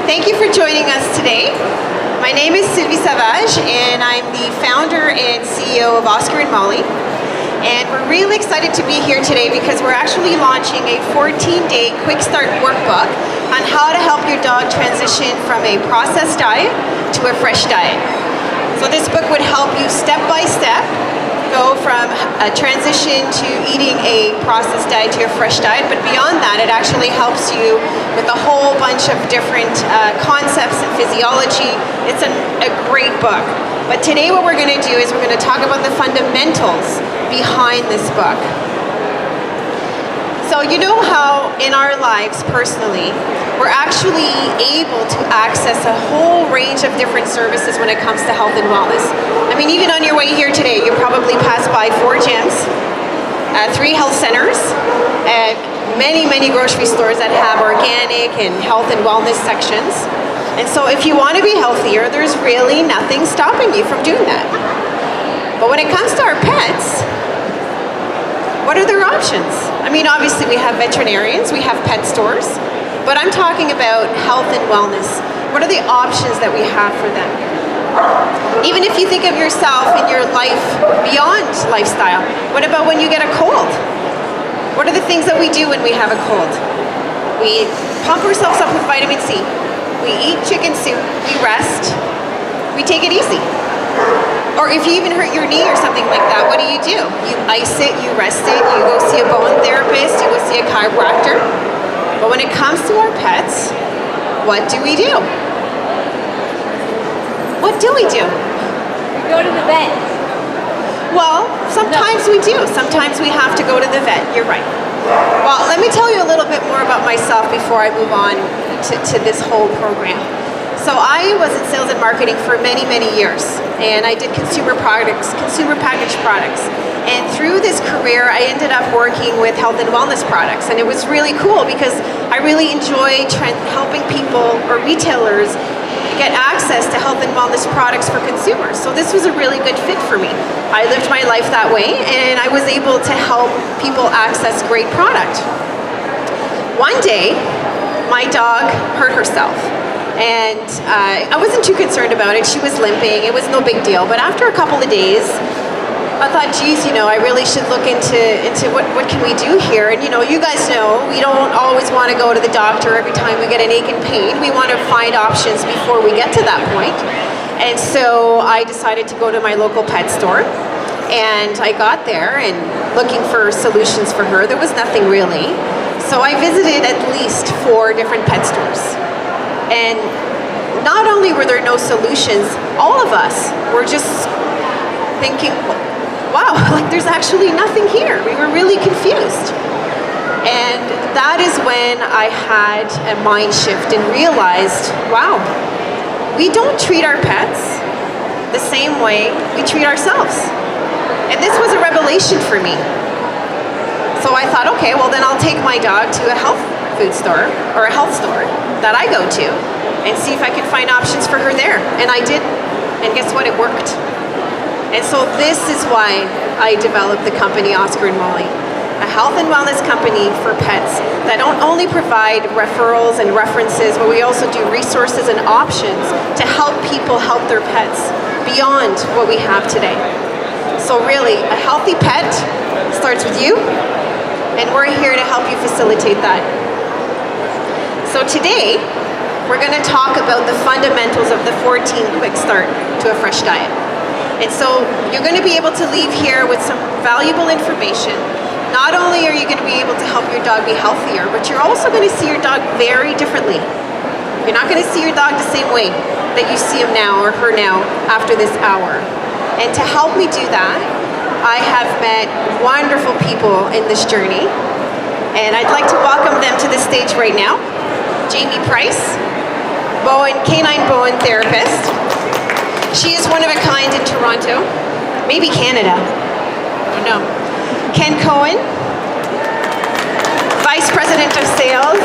Thank you for joining us today. My name is Sylvie Savage, and I'm the founder and CEO of Oscar and Molly. And we're really excited to be here today because we're actually launching a 14-day quick start workbook on how to help your dog transition from a processed diet to a fresh diet. So this book would help you step by step go from a transition to eating a processed diet to a fresh diet, but beyond that, it actually helps you with a whole bunch of different concepts and physiology. It's a great book. But today what we're going to do is we're going to talk about the fundamentals behind this book. So you know how in our lives personally, we're actually able to access a whole range of different services when it comes to health and wellness. I mean, even on your way here today, you probably passed by 4 gyms, 3 health centers, and many grocery stores that have organic and health and wellness sections. And so if you want to be healthier, there's really nothing stopping you from doing that. But when it comes to our pets, what are their options? I mean, obviously we have veterinarians, we have pet stores, but I'm talking about health and wellness. What are the options that we have for them? Even if you think of yourself in your life beyond lifestyle, what about when you get a cold? What are the things that we do when we have a cold? We pump ourselves up with vitamin C. We eat chicken soup, we rest, we take it easy. Or if you even hurt your knee or something like that, what do? You ice it, you rest it, you go see a bone therapist, you go see a chiropractor. But when it comes to our pets, what do? What do? We go to the vet. Well, sometimes we do. Sometimes we have to go to the vet. You're right. Well, let me tell you a little bit more about myself before I move on to this whole program. So I was in sales and marketing for many years, and I did consumer packaged products. And through this career, I ended up working with health and wellness products, and it was really cool because I really enjoy helping people or retailers get access to health and wellness products for consumers. So this was a really good fit for me. I lived my life that way, and I was able to help people access great product. One day, my dog hurt herself. And I wasn't too concerned about it. She was limping. It was no big deal. But after a couple of days, I thought, geez, I really should look into what can we do here. And you guys know, we don't always want to go to the doctor every time we get an ache and pain. We want to find options before we get to that point. And so I decided to go to my local pet store. And I got there and looking for solutions for her. There was nothing really. So I visited at least 4 different pet stores. And not only were there no solutions, all of us were just thinking, wow, like there's actually nothing here. We were really confused. And that is when I had a mind shift and realized, wow, we don't treat our pets the same way we treat ourselves. And this was a revelation for me. So I thought, okay, well then I'll take my dog to a health food store or a health store that I go to and see if I can find options for her there. And I did, and guess what? It worked. And so this is why I developed the company Oscar and Molly, a health and wellness company for pets that don't only provide referrals and references, but we also do resources and options to help people help their pets beyond what we have today. So really, a healthy pet starts with you, and we're here to help you facilitate that. So today, we're going to talk about the fundamentals of the 14 quick start to a fresh diet. And so you're going to be able to leave here with some valuable information. Not only are you going to be able to help your dog be healthier, but you're also going to see your dog very differently. You're not going to see your dog the same way that you see him now or her now after this hour. And to help me do that, I have met wonderful people in this journey. And I'd like to welcome them to the stage right now. Jamie Price, canine Bowen therapist. She is one of a kind in Toronto, maybe Canada, I don't know. Ken Cohen, Vice President of Sales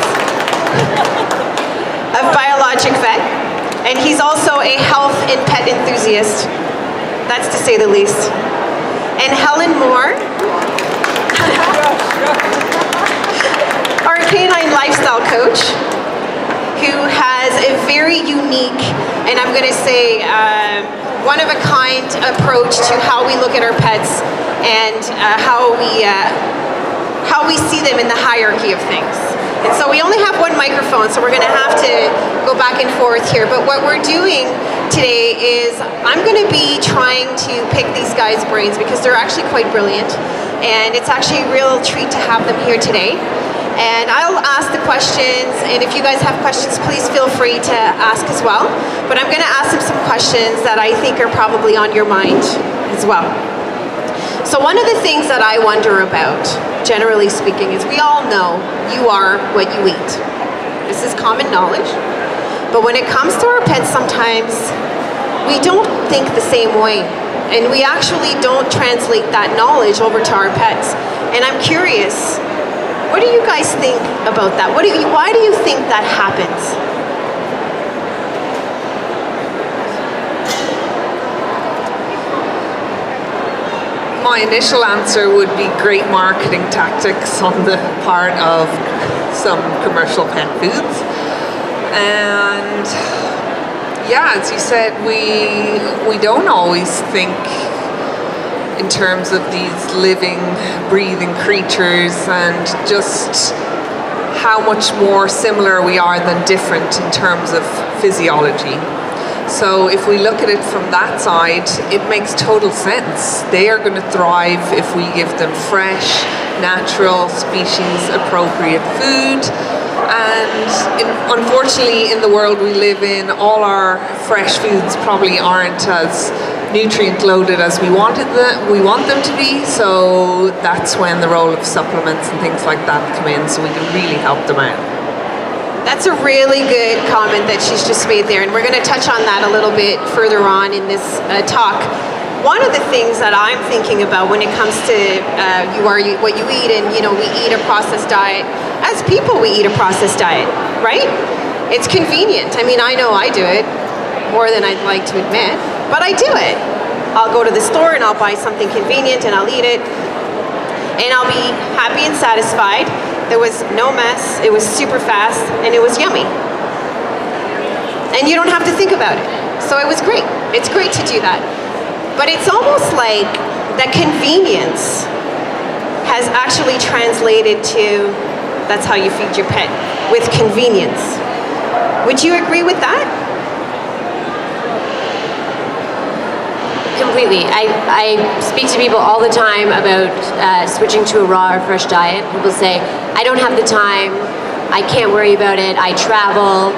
of Biologic Vet, and he's also a health and pet enthusiast, that's to say the least. And Helen Moore, our canine lifestyle coach, who has a very unique, and I'm going to say one-of-a-kind approach to how we look at our pets and how we see them in the hierarchy of things. And so we only have one microphone, so we're going to have to go back and forth here. But what we're doing today is I'm going to be trying to pick these guys' brains because they're actually quite brilliant. And it's actually a real treat to have them here today. And I'll ask the questions, and if you guys have questions, please feel free to ask as well. But I'm going to ask them some questions that I think are probably on your mind as well. So one of the things that I wonder about, generally speaking, is we all know you are what you eat. This is common knowledge. But when it comes to our pets, sometimes we don't think the same way. And we actually don't translate that knowledge over to our pets. And I'm curious, what do you guys think about that? Why do you think that happens? My initial answer would be great marketing tactics on the part of some commercial pet foods. And yeah, as you said, we don't always think in terms of these living, breathing creatures and just how much more similar we are than different in terms of physiology. So if we look at it from that side, it makes total sense. They are going to thrive if we give them fresh, natural, species-appropriate food. And unfortunately, in the world we live in, all our fresh foods probably aren't as nutrient-loaded as we want them to be. So that's when the role of supplements and things like that come in, so we can really help them out. That's a really good comment that she's just made there, and we're going to touch on that a little bit further on in this talk. One of the things that I'm thinking about when it comes to you are what you eat, and we eat a processed diet. As people, we eat a processed diet, right? It's convenient. I mean, I know I do it more than I'd like to admit, but I do it. I'll go to the store and I'll buy something convenient and I'll eat it, and I'll be happy and satisfied. There was no mess, it was super fast, and it was yummy. And you don't have to think about it. So it was great. It's great to do that. But it's almost like that convenience has actually translated to that's how you feed your pet, with convenience. Would you agree with that? Completely. I speak to people all the time about switching to a raw or fresh diet. People say, I don't have the time, I can't worry about it, I travel.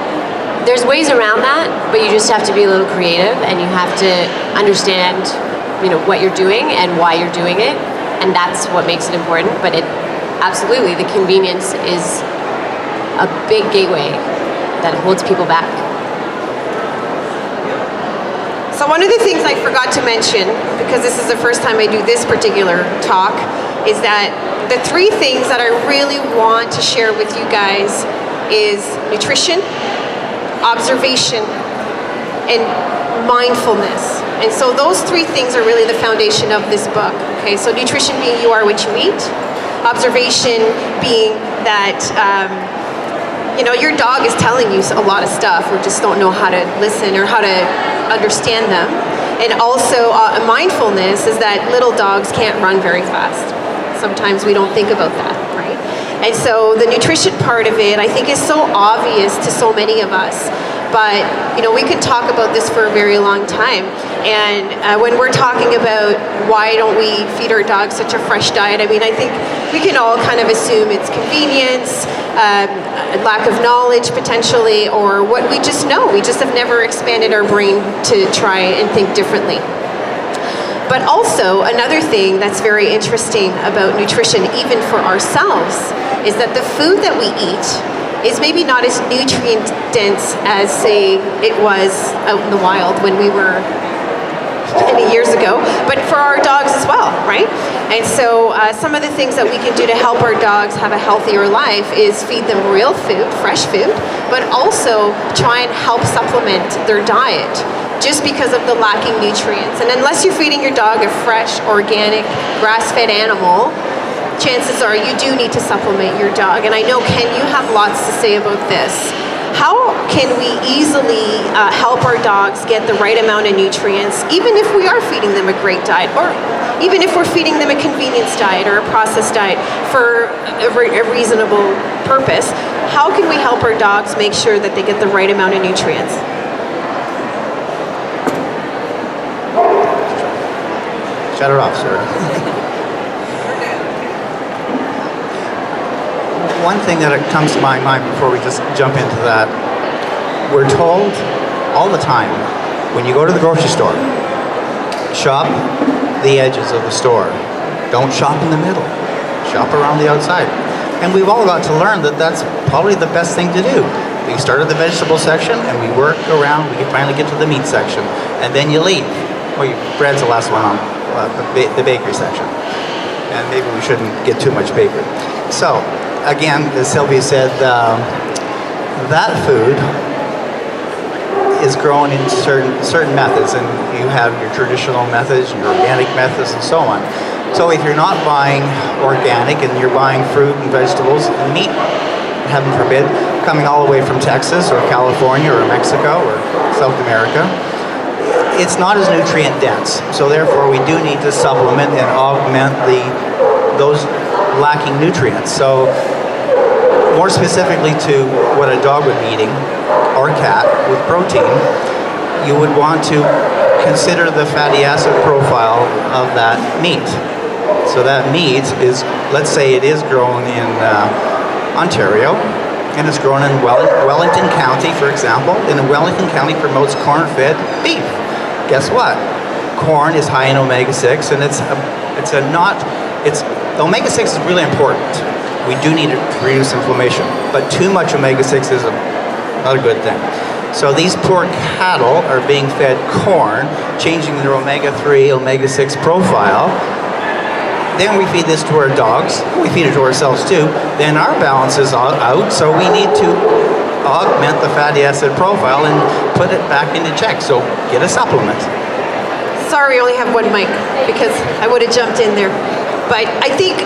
There's ways around that, but you just have to be a little creative, and you have to understand what you're doing and why you're doing it, and that's what makes it important. But absolutely, the convenience is a big gateway that holds people back. So one of the things I forgot to mention, because this is the first time I do this particular talk, is that the three things that I really want to share with you guys is nutrition, observation, and mindfulness. And so those three things are really the foundation of this book. Okay, so nutrition being you are what you eat, observation being that your dog is telling you a lot of stuff, or just don't know how to listen or how to understand them. And also mindfulness is that little dogs can't run very fast. Sometimes we don't think about that, right? And so the nutrition part of it, I think, is so obvious to so many of us. But we could talk about this for a very long time. And when we're talking about why don't we feed our dogs such a fresh diet, I mean, I think we can all kind of assume it's convenience, lack of knowledge potentially, or what we just know. We just have never expanded our brain to try and think differently. But also, another thing that's very interesting about nutrition, even for ourselves, is that the food that we eat is maybe not as nutrient dense as, say, it was out in the wild when we were many years ago, but for our dogs as well, right? And so some of the things that we can do to help our dogs have a healthier life is feed them real food, fresh food, but also try and help supplement their diet just because of the lacking nutrients. And unless you're feeding your dog a fresh, organic, grass-fed animal, chances are you do need to supplement your dog. And I know, Ken, you have lots to say about this. how can we easily help our dogs get the right amount of nutrients, even if we are feeding them a great diet, or even if we're feeding them a convenience diet or a processed diet for a reasonable purpose? How can we help our dogs make sure that they get the right amount of nutrients? Shut it off, sir. One thing that comes to my mind before we just jump into that, we're told all the time, when you go to the grocery store, shop the edges of the store. Don't shop in the middle. Shop around the outside. And we've all got to learn that that's probably the best thing to do. We start at the vegetable section and we work around, we can finally get to the meat section, and then you leave. Well, bread's the last one on the bakery section. And maybe we shouldn't get too much bakery. So, again, as Sylvie said, that food is grown in certain methods, and you have your traditional methods, your organic methods, and so on. So if you're not buying organic and you're buying fruit and vegetables and meat, heaven forbid, coming all the way from Texas or California or Mexico or South America, it's not as nutrient dense. So therefore we do need to supplement and augment those lacking nutrients. So more specifically to what a dog would be eating, or cat, with protein, you would want to consider the fatty acid profile of that meat. So that meat is, let's say it is grown in Ontario, and it's grown in Wellington County, for example, and Wellington County promotes corn-fed beef. Guess what? Corn is high in omega-6, and omega-6 is really important. We do need to reduce inflammation, but too much omega-6 is not a good thing. So these poor cattle are being fed corn, changing their omega-3, omega-6 profile. Then we feed this to our dogs, we feed it to ourselves too, then our balance is out, so we need to augment the fatty acid profile and put it back into check. So get a supplement. Sorry, I only have one mic because I would have jumped in there. But I think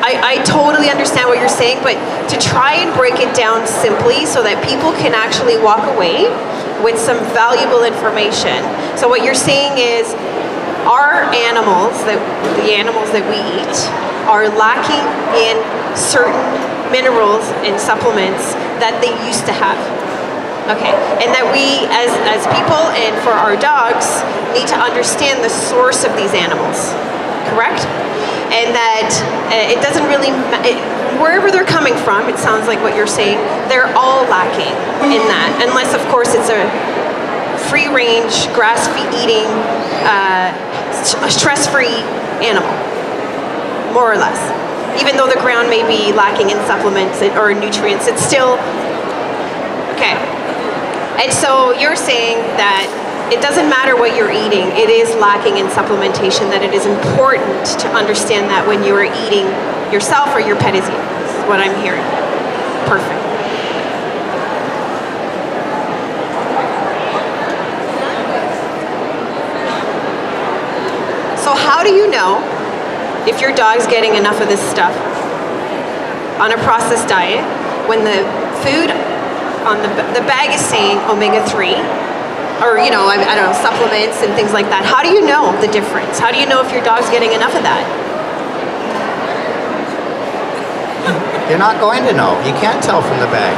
I totally understand what you're saying, but to try and break it down simply so that people can actually walk away with some valuable information. So what you're saying is our animals, the animals that we eat, are lacking in certain minerals and supplements that they used to have. Okay, and that we as people and for our dogs need to understand the source of these animals, correct? And that it doesn't really, wherever they're coming from, it sounds like what you're saying, they're all lacking in that, unless of course it's a free-range, grass-eating, stress-free animal, more or less. Even though the ground may be lacking in supplements or nutrients, it's still, okay. And so you're saying that it doesn't matter what you're eating, it is lacking in supplementation, that it is important to understand that when you are eating yourself or your pet is eating. This is what I'm hearing. Perfect. So how do you know if your dog's getting enough of this stuff on a processed diet when the food on the bag is saying omega-3 or, I don't know, supplements and things like that? How do you know the difference? How do you know if your dog's getting enough of that? You're not going to know. You can't tell from the bag.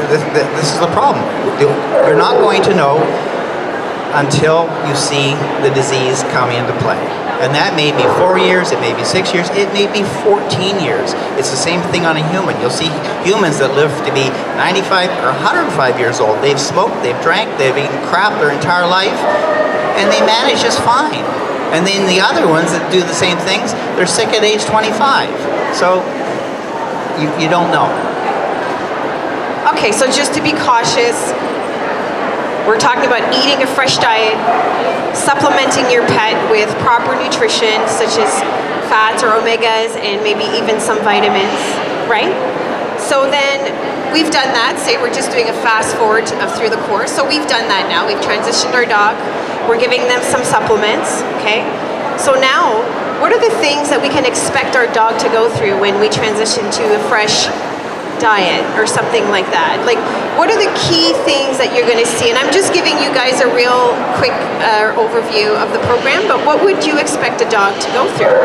This is the problem. You're not going to know until you see the disease come into play. And that may be 4 years, it may be 6 years, it may be 14 years. It's the same thing on a human. You'll see humans that live to be 95 or 105 years old. They've smoked, they've drank, they've eaten crap their entire life, and they manage just fine. And then the other ones that do the same things, they're sick at age 25. So you don't know. Okay, so just to be cautious, we're talking about eating a fresh diet, supplementing your pet with proper nutrition, such as fats or omegas, and maybe even some vitamins, right? So then we've done that. Say we're just doing a fast forward through the course. So we've done that now. We've transitioned our dog. We're giving them some supplements, okay? So now, what are the things that we can expect our dog to go through when we transition to a fresh diet or something like that? Like, what are the key things that you're going to see? And I'm just giving you guys a real quick overview of the program, but what would you expect a dog to go through?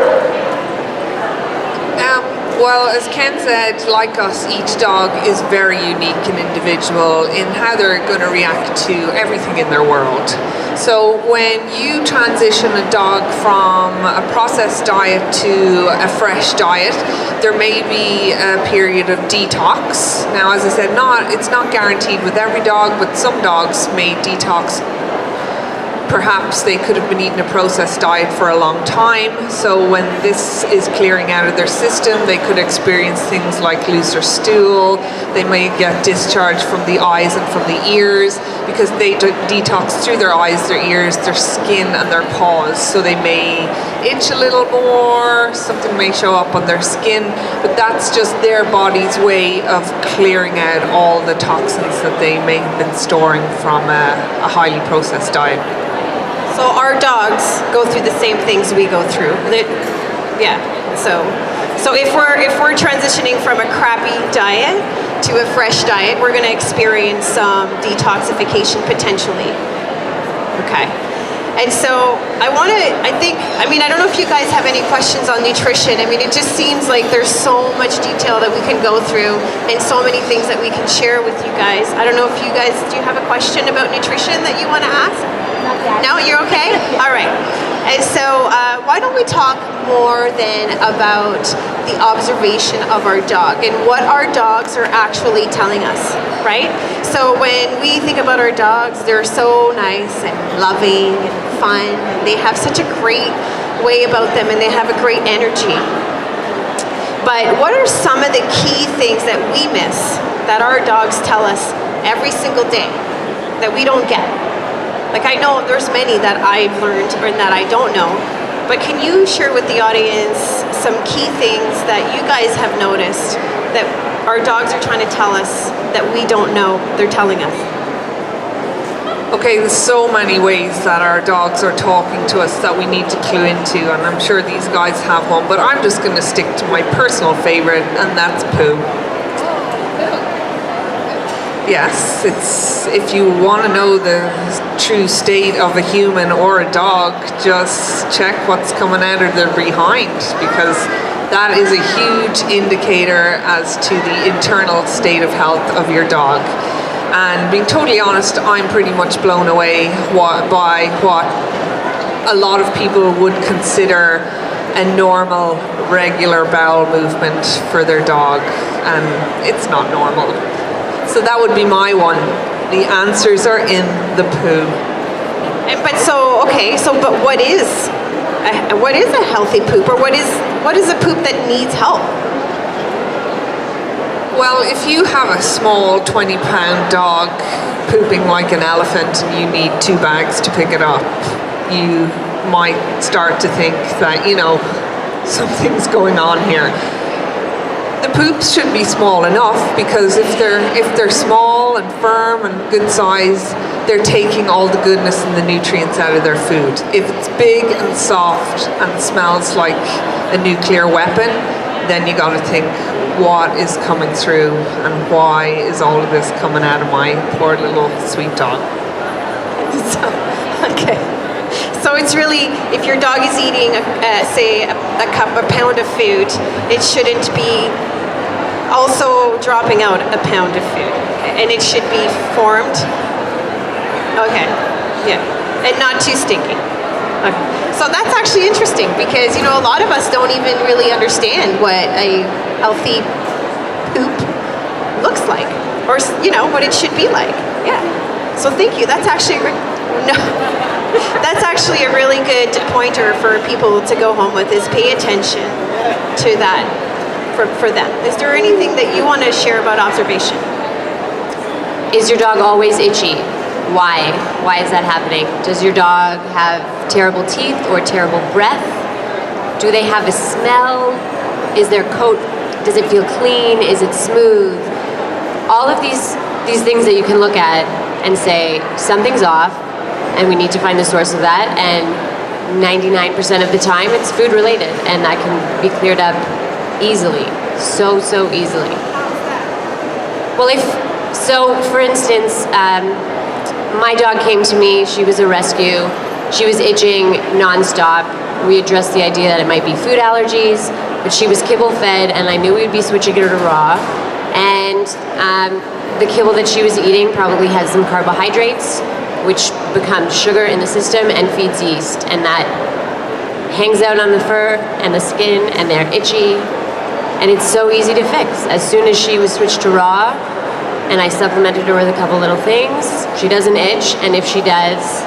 Well, as Ken said, like us, each dog is very unique and individual in how they're going to react to everything in their world. So when you transition a dog from a processed diet to a fresh diet, there may be a period of detox. Now, as I said, it's not guaranteed with every dog, but some dogs may detox. Perhaps they could have been eating a processed diet for a long time, so when this is clearing out of their system, they could experience things like looser stool. They may get discharge from the eyes and from the ears because they detox through their eyes, their ears, their skin and their paws. So they may itch a little more, something may show up on their skin, but that's just their body's way of clearing out all the toxins that they may have been storing from a highly processed diet. So our dogs go through the same things we go through. Yeah. So if we're transitioning from a crappy diet to a fresh diet, we're going to experience some detoxification potentially. Okay. And so I don't know if you guys have any questions on nutrition. I mean, it just seems like there's so much detail that we can go through and so many things that we can share with you guys. I don't know if you guys, do you have a question about nutrition that you want to ask? No, you're okay? All right. And so why don't we talk more then about the observation of our dog and what our dogs are actually telling us, right? So when we think about our dogs, they're so nice and loving and fun. They have such a great way about them and they have a great energy. But what are some of the key things that we miss that our dogs tell us every single day that we don't get? Like, I know there's many that I've learned or that I don't know, but can you share with the audience some key things that you guys have noticed that our dogs are trying to tell us that we don't know they're telling us? Okay, there's so many ways that our dogs are talking to us that we need to clue into, and I'm sure these guys have one, but I'm just going to stick to my personal favorite, and that's poo. Yes, if you want to know the true state of a human or a dog, just check what's coming out of their behind, because that is a huge indicator as to the internal state of health of your dog. And being totally honest, I'm pretty much blown away by what a lot of people would consider a normal, regular bowel movement for their dog, and it's not normal. So that would be my one. The answers are in the poo. But what is a healthy poop, or what is a poop that needs help? Well, if you have a small 20-pound dog pooping like an elephant and you need 2 bags to pick it up, you might start to think that, something's going on here. The poops should be small enough, because if they're small and firm and good size, they're taking all the goodness and the nutrients out of their food. If it's big and soft and smells like a nuclear weapon, then you got to think, what is coming through and why is all of this coming out of my poor little sweet dog? Okay. So it's really, if your dog is eating, a pound of food, it shouldn't be also dropping out a pound of food. Okay? And it should be formed. Okay. Yeah. And not too stinky. Okay. So that's actually interesting, because, a lot of us don't even really understand what a healthy poop looks like, or, what it should be like. Yeah. So thank you. That's actually that's actually a really good pointer for people to go home with, is pay attention to that for them. Is there anything that you want to share about observation? Is your dog always itchy? Why? Why is that happening? Does your dog have terrible teeth or terrible breath? Do they have a smell? Is their coat, does it feel clean? Is it smooth? All of these things that you can look at and say, something's off, and we need to find the source of that, and 99% of the time it's food related, and that can be cleared up easily, so easily. Well, for instance, my dog came to me, she was a rescue, she was itching nonstop. We addressed the idea that it might be food allergies, but she was kibble fed, and I knew we'd be switching her to raw. And the kibble that she was eating probably has some carbohydrates, which becomes sugar in the system and feeds yeast, and that hangs out on the fur and the skin, and they're itchy, and it's so easy to fix. As soon as she was switched to raw, and I supplemented her with a couple little things, she doesn't itch, and if she does,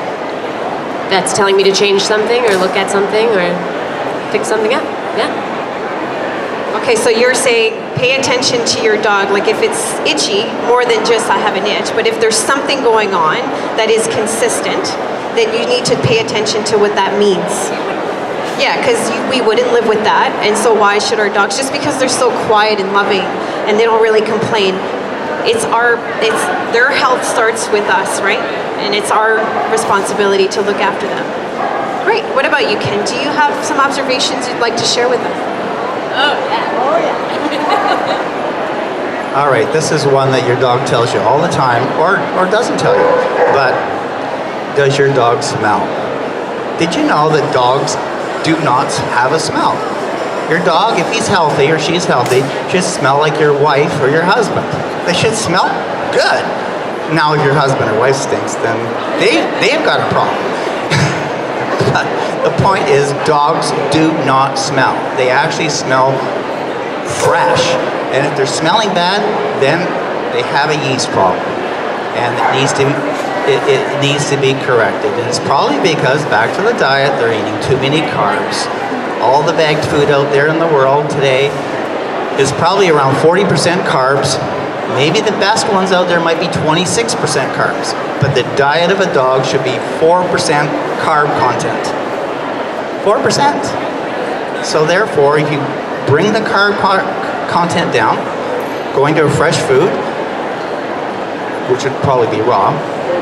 that's telling me to change something or look at something or fix something up. Yeah. Okay, so you're saying pay attention to your dog, like if it's itchy, more than just I have an itch, but if there's something going on that is consistent, then you need to pay attention to what that means. Yeah, because we wouldn't live with that, and so why should our dogs? Just because they're so quiet and loving and they don't really complain, their health starts with us, right? And it's our responsibility to look after them. Great. What about you, Ken? Do you have some observations you'd like to share with us? Oh, yeah. All right, this is one that your dog tells you all the time, or doesn't tell you. But does your dog smell? Did you know that dogs do not have a smell? Your dog, if he's healthy or she's healthy, should smell like your wife or your husband. They should smell good. Now, if your husband or wife stinks, then they've got a problem. But the point is, dogs do not smell. They actually smell fresh. And if they're smelling bad, then they have a yeast problem. And it needs to be corrected. And it's probably because, back to the diet, they're eating too many carbs. All the bagged food out there in the world today is probably around 40% carbs. Maybe the best ones out there might be 26% carbs. But the diet of a dog should be 4% carb content. 4%. So therefore, if you bring the carb content down, going to a fresh food, which would probably be raw,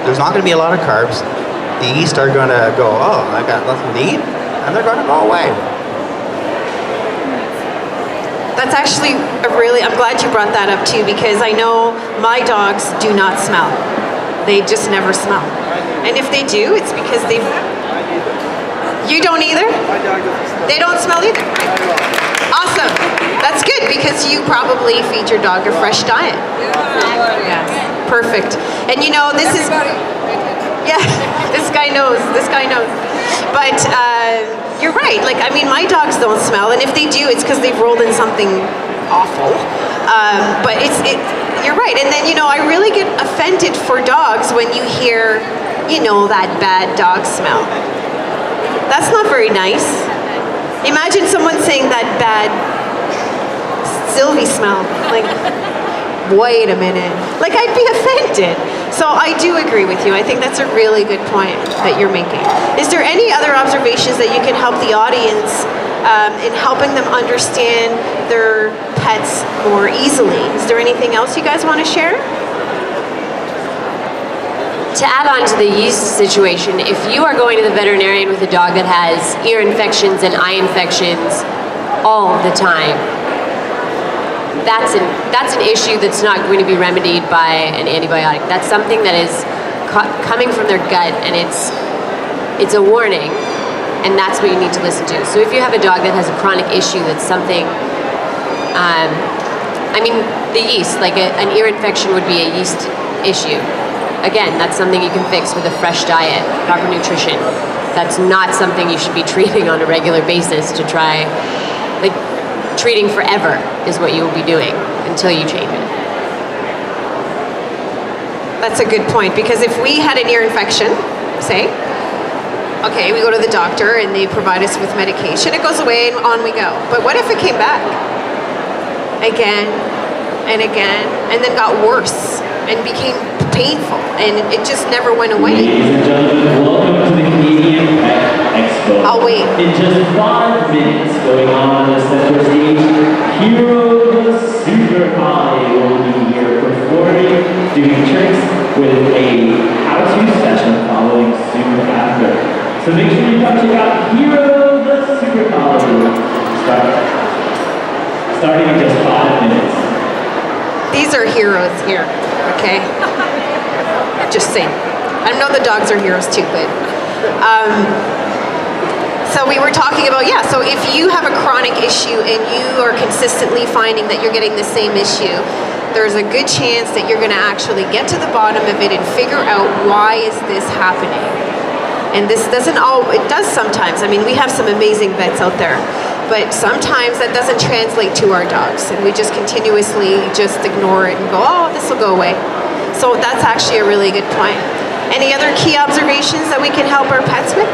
there's not going to be a lot of carbs. The yeast are going to go, oh, I got nothing to eat, and they're going to go away. That's actually I'm glad you brought that up too, because I know my dogs do not smell. They just never smell. And if they do, it's because you don't either? They don't smell either. Awesome. That's good, because you probably feed your dog a fresh diet. Yes. Perfect. And this is, yeah, this guy knows. But you're right. My dogs don't smell, and if they do, it's because they've rolled in something awful. But you're right. And then, I really get offended for dogs when you hear, that bad dog smell. That's not very nice. Imagine someone saying that bad Sylvie smell. Wait a minute. I'd be offended. So I do agree with you. I think that's a really good point that you're making. Is there any other observations that you can help the audience in helping them understand their pets more easily? Is there anything else you guys want to share? To add on to the yeast situation, if you are going to the veterinarian with a dog that has ear infections and eye infections all the time, that's an issue that's not going to be remedied by an antibiotic. That's something that is coming from their gut, and it's a warning, and that's what you need to listen to. So if you have a dog that has a chronic issue, that's something, the yeast, an ear infection would be a yeast issue. Again, that's something you can fix with a fresh diet, proper nutrition. That's not something you should be treating on a regular basis to try, treating forever is what you will be doing until you change it. That's a good point, because if we had an ear infection, say, okay, we go to the doctor and they provide us with medication, it goes away and on we go. But what if it came back again and again and then got worse and became painful and it just never went away? Ladies and gentlemen, welcome to the Canadian Pet Expo. I'll wait. In just 5 minutes, going on the center stage, Hero the Super Collie will be here performing, doing tricks with a how-to session following soon after. So make sure you come check out Hero the Super Collie. Starting in just 5 minutes. These These are heroes here, okay? Just saying. I know the dogs are heroes too, but so we were talking about, yeah, so if you have a chronic issue and you are consistently finding that you're getting the same issue, there's a good chance that you're going to actually get to the bottom of it and figure out why is this happening. And this doesn't it does sometimes. I mean, we have some amazing vets out there, but sometimes that doesn't translate to our dogs, and we just continuously just ignore it and go, oh, this will go away. So that's actually a really good point. Any other key observations that we can help our pets with?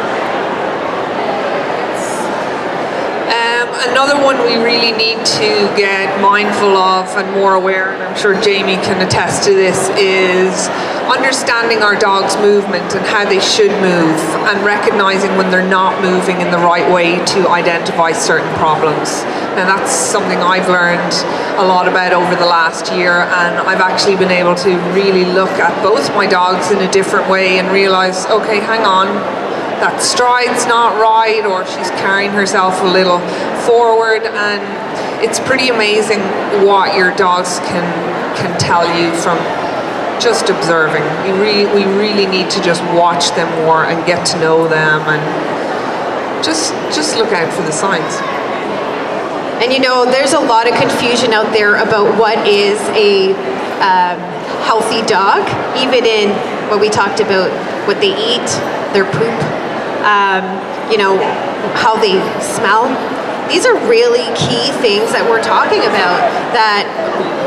Another one we really need to get mindful of and more aware, and I'm sure Jamie can attest to this, is understanding our dog's movement and how they should move, and recognizing when they're not moving in the right way to identify certain problems. Now that's something I've learned a lot about over the last year, and I've actually been able to really look at both my dogs in a different way and realize, okay, hang on, that stride's not right, or she's carrying herself a little forward, and it's pretty amazing what your dogs can tell you from just observing. We really need to just watch them more and get to know them, and just look out for the signs. And you know, there's a lot of confusion out there about what is a healthy dog, even in what we talked about, what they eat, their poop, you know, how they smell. These are really key things that we're talking about, that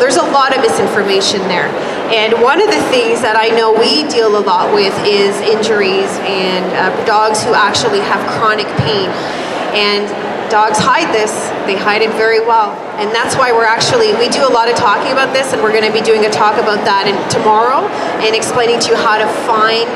there's a lot of misinformation there. And one of the things that I know we deal a lot with is injuries and dogs who actually have chronic pain. And dogs hide this, they hide it very well. And that's why we do a lot of talking about this, and we're going to be doing a talk about that tomorrow and explaining to you how to find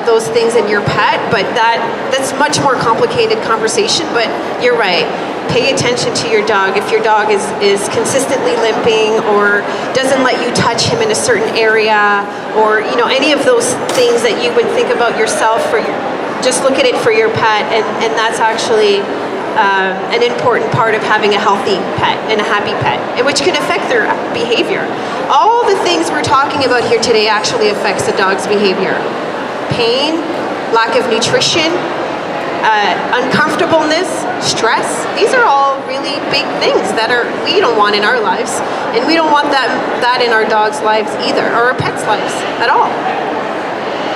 those things in your pet. But that's much more complicated conversation, but you're right. Pay attention to your dog. If your dog is consistently limping or doesn't let you touch him in a certain area, or you know, any of those things that you would think about yourself, just look at it for your pet, and that's actually an important part of having a healthy pet and a happy pet, which can affect their behavior. All the things we're talking about here today actually affects the dog's behavior. Pain, lack of nutrition, uncomfortableness, stress. These are all really big things that we don't want in our lives, and we don't want that in our dogs' lives either, or our pets' lives at all.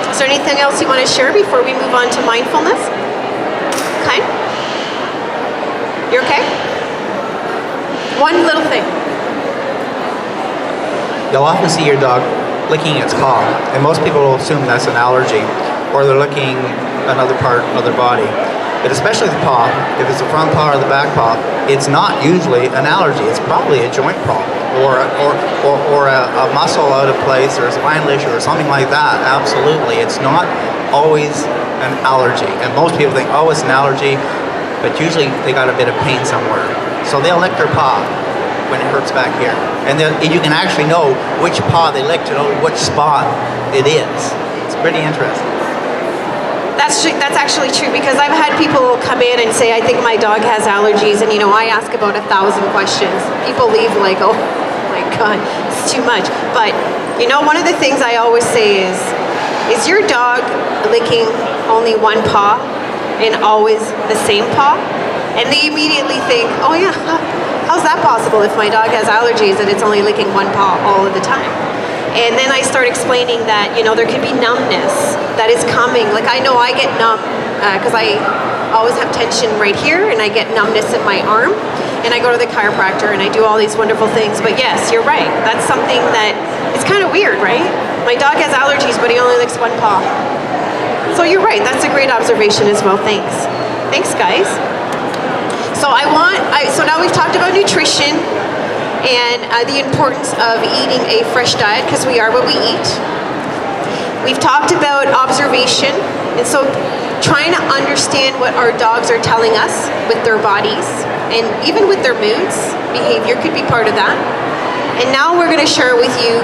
Is there anything else you want to share before we move on to mindfulness? Okay. You okay? One little thing. You'll often see your dog licking its paw, and most people will assume that's an allergy, or they're licking another part of their body. But especially the paw, if it's the front paw or the back paw, it's not usually an allergy. It's probably a joint problem, or a muscle out of place, or a spinal issue, or something like that. Absolutely, it's not always an allergy. And most people think, oh, it's an allergy, but usually they got a bit of pain somewhere. So they'll lick their paw when it hurts back here. And you can actually know which paw they lick to know which spot it is. It's pretty interesting. That's actually true, because I've had people come in and say, I think my dog has allergies, and you know, I ask about 1,000 questions. People leave like, oh my God, it's too much. But you know, one of the things I always say is your dog licking only one paw and always the same paw? And they immediately think, oh yeah, how's that possible if my dog has allergies and it's only licking one paw all of the time? And then I start explaining that, you know, there can be numbness that is coming. Like, I know I get numb because I always have tension right here, and I get numbness in my arm, and I go to the chiropractor and I do all these wonderful things. But yes, you're right. That's something that it's kind of weird, right? My dog has allergies, but he only licks one paw. So you're right. That's a great observation as well. Thanks. Thanks, guys. So so now we've talked about nutrition and the importance of eating a fresh diet, because we are what we eat. We've talked about observation, and so trying to understand what our dogs are telling us with their bodies, and even with their moods. Behavior could be part of that. And now we're going to share with you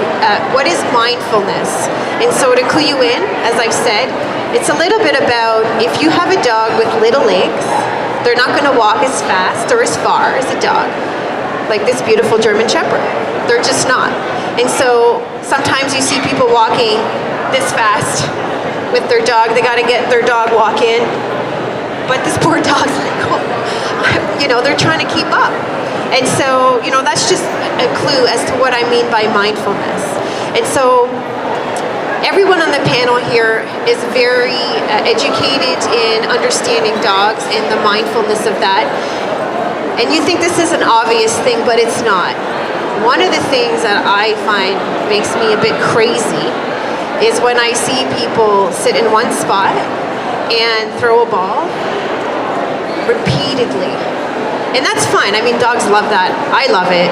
what is mindfulness. And so to clue you in, as I've said, it's a little bit about, if you have a dog with little legs, they're not going to walk as fast or as far as a dog like this beautiful German Shepherd. They're just not. And so sometimes you see people walking this fast with their dog. They got to get their dog walk in. But this poor dog's like, oh, they're trying to keep up. And so, that's just a clue as to what I mean by mindfulness. And so everyone on the panel here is very educated in understanding dogs and the mindfulness of that. And you think this is an obvious thing, but it's not. One of the things that I find makes me a bit crazy is when I see people sit in one spot and throw a ball repeatedly. And that's fine. I mean, dogs love that. I love it.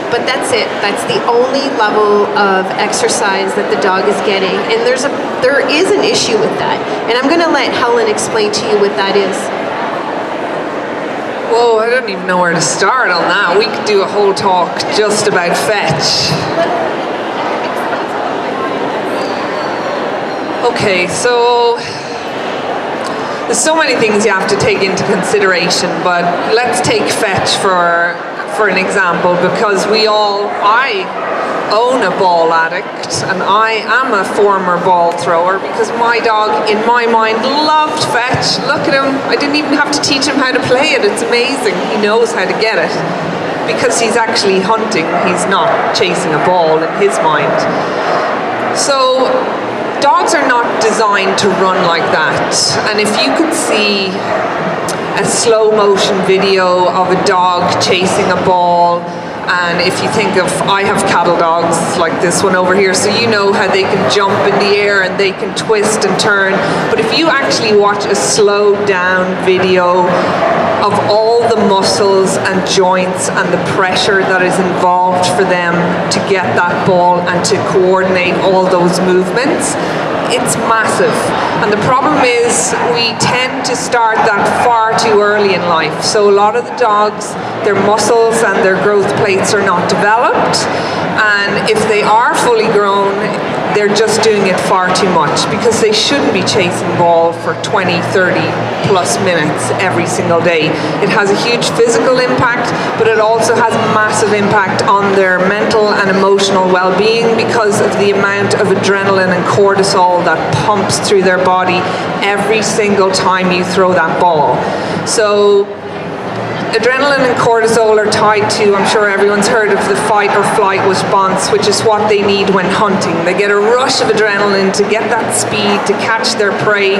But that's it. That's the only level of exercise that the dog is getting. And there is an issue with that. And I'm going to let Helen explain to you what that is. Whoa, I don't even know where to start on that. We could do a whole talk just about fetch. Okay, so there's so many things you have to take into consideration, but let's take fetch for an example, because I own a ball addict, and I am a former ball thrower because my dog, in my mind, loved fetch. Look at him. I didn't even have to teach him how to play it. It's amazing. He knows how to get it because he's actually hunting. He's not chasing a ball in his mind. So dogs are not designed to run like that. And if you could see a slow motion video of a dog chasing a ball, and if you think of, I have cattle dogs like this one over here, so you know how they can jump in the air and they can twist and turn. But if you actually watch a slowed down video of all the muscles and joints and the pressure that is involved for them to get that ball and to coordinate all those movements, it's massive. And the problem is we tend to start that far too early in life. So a lot of the dogs, their muscles and their growth plates are not developed. And if they are fully grown, they're just doing it far too much, because they shouldn't be chasing ball for 20, 30 plus minutes every single day. It has a huge physical impact, but it also has massive impact on their mental and emotional well-being because of the amount of adrenaline and cortisol that pumps through their body every single time you throw that ball. So adrenaline and cortisol are tied to, I'm sure everyone's heard of the fight or flight response, which is what they need when hunting. They get a rush of adrenaline to get that speed, to catch their prey.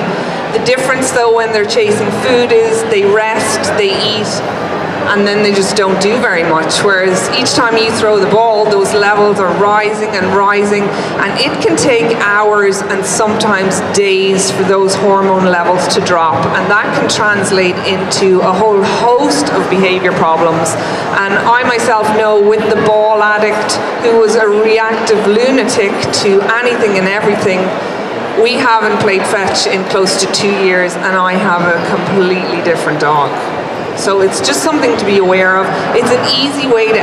The difference though when they're chasing food is they rest, they eat, and then they just don't do very much. Whereas each time you throw the ball, those levels are rising and rising, and it can take hours and sometimes days for those hormone levels to drop, and that can translate into a whole host of behavior problems. And I myself know, with the ball addict who was a reactive lunatic to anything and everything, we haven't played fetch in close to 2 years, and I have a completely different dog. So it's just something to be aware of. It's an easy way to